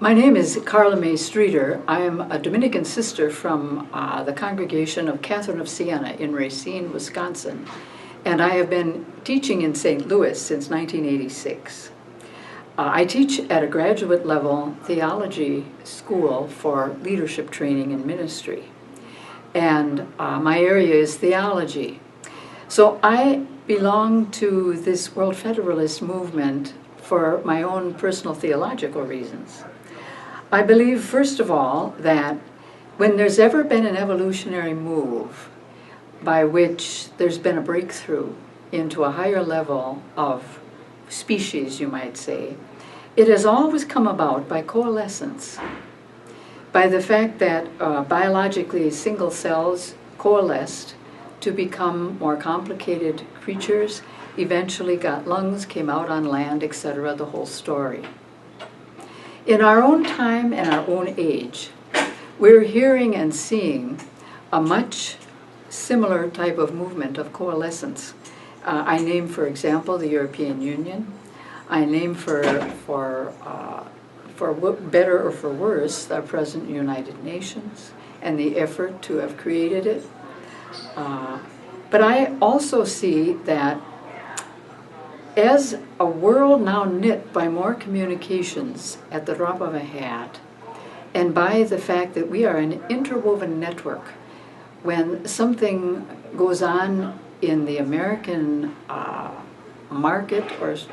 My name is Carla May Streeter. I am a Dominican sister from the congregation of Catherine of Siena in Racine, Wisconsin, and I have been teaching in St. Louis since 1986. I teach at a graduate level theology school for leadership training and ministry, and my area is theology. So I belong to this World Federalist movement for my own personal theological reasons. I believe, first of all, that when there's ever been an evolutionary move by which there's been a breakthrough into a higher level of species, you might say, it has always come about by coalescence, by the fact that biologically single cells coalesced to become more complicated creatures, eventually got lungs, came out on land, etc., the whole story. In our own time and our own age, we're hearing and seeing a much similar type of movement of coalescence. I name, for example, the European Union. I name for better or for worse, the present United Nations and the effort to have created it. But I also see that as a world now knit by more communications at the drop of a hat, and by the fact that we are an interwoven network, when something goes on in the American market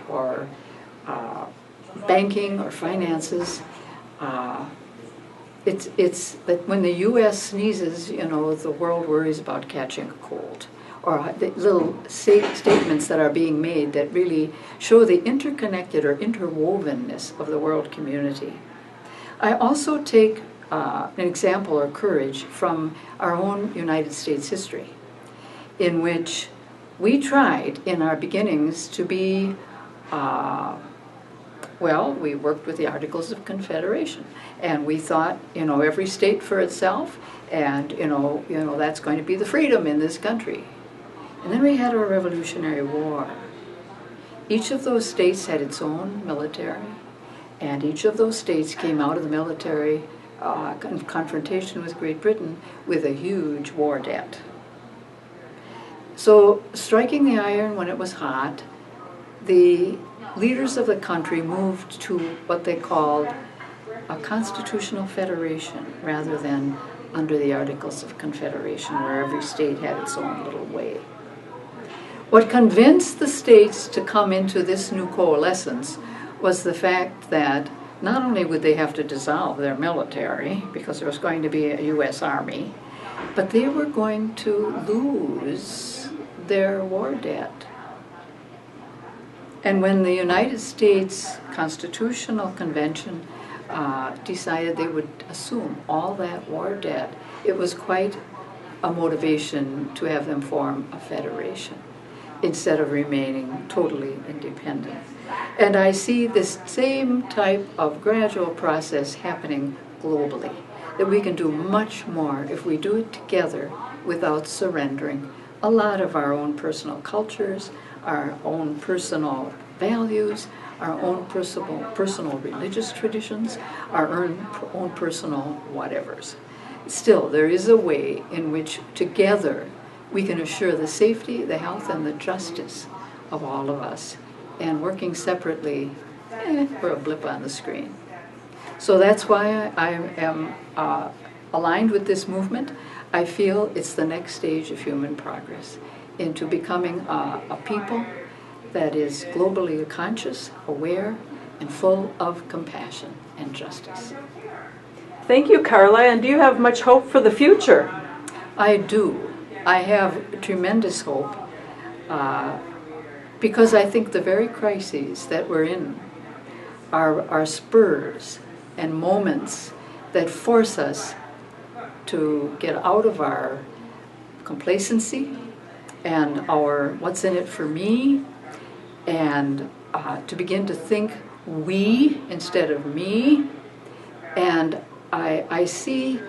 or banking or finances, it's that when the U.S. sneezes, you know, the world worries about catching a cold. Or the little statements that are being made that really show the interconnected or interwovenness of the world community. I also take an example or courage from our own United States history, in which we tried in our beginnings to be, well, we worked with the Articles of Confederation, and we thought, you know, every state for itself, and you know that's going to be the freedom in this country. And then we had our Revolutionary War. Each of those states had its own military, and each of those states came out of the military confrontation with Great Britain with a huge war debt. So, striking the iron when it was hot, the leaders of the country moved to what they called a constitutional federation rather than under the Articles of Confederation, where every state had its own little way. What convinced the states to come into this new coalescence was the fact that not only would they have to dissolve their military, because there was going to be a U.S. Army, but they were going to lose their war debt. And when the United States Constitutional Convention decided they would assume all that war debt, it was quite a motivation to have them form a federation instead of remaining totally independent. And I see this same type of gradual process happening globally, that we can do much more if we do it together without surrendering a lot of our own personal cultures, our own personal values, our own personal religious traditions, our own personal whatevers. Still, there is a way in which together we can assure the safety, the health, and the justice of all of us, and working separately, we're a blip on the screen. So that's why I am aligned with this movement. I feel it's the next stage of human progress into becoming a people that is globally conscious, aware, and full of compassion and justice. Thank you, Carla. And do you have much hope for the future? I do. I have tremendous hope because I think the very crises that we're in are spurs and moments that force us to get out of our complacency and our what's in it for me, and to begin to think we instead of me. And I see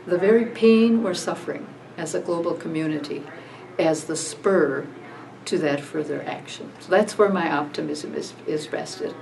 the very pain we're suffering as a global community as the spur to that further action. So that's where my optimism is rested.